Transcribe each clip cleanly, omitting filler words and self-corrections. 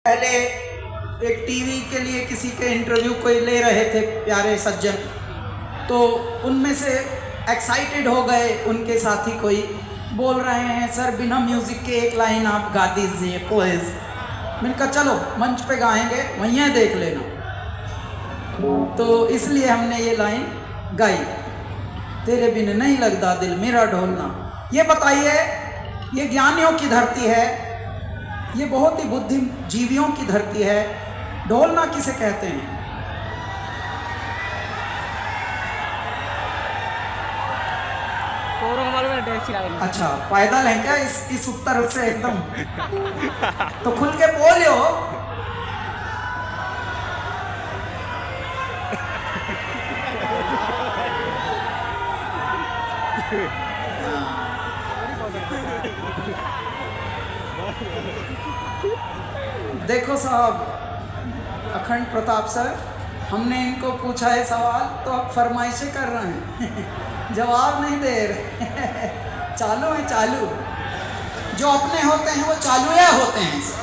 पहले एक टीवी के लिए किसी के इंटरव्यू को ले रहे थे प्यारे सज्जन, तो उनमें से एक्साइटेड हो गए उनके साथी कोई, बोल रहे हैं सर बिना म्यूज़िक के एक लाइन आप गा दीजिए प्लीज़। मैंने कहा चलो मंच पे गाएंगे, वहीं देख लेना। तो इसलिए हमने ये लाइन गाई, तेरे बिन नहीं लगता दिल मेरा ढोलना। ये बताइए, ये ज्ञानियों की धरती है, ये बहुत ही बुद्धिजीवियों की धरती है, ढोलना किसे कहते हैं? अच्छा, पैदल है क्या इस उत्तर से एकदम? तो खुल के बोलो। देखो साहब, अखंड प्रताप सर, हमने इनको पूछा है सवाल तो अब फरमाइशें कर रहे हैं जवाब नहीं दे रहे। चालू है चालू, जो अपने होते हैं वो चालू या होते हैं।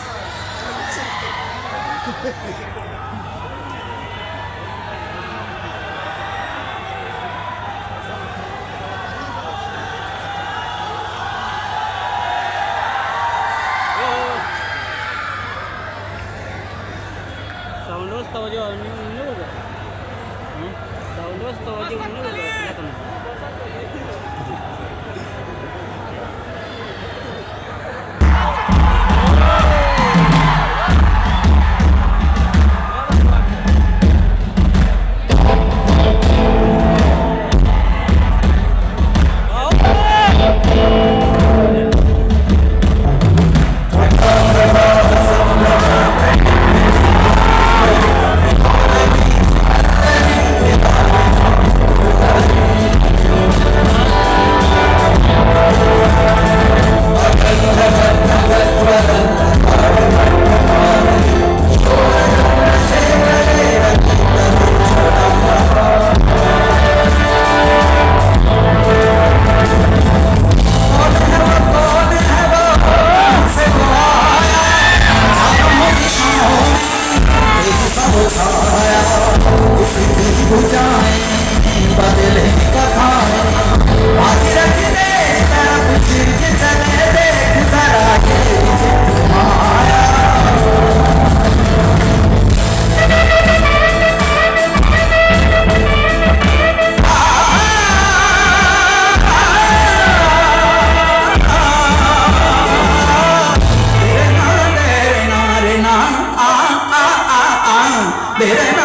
मेरे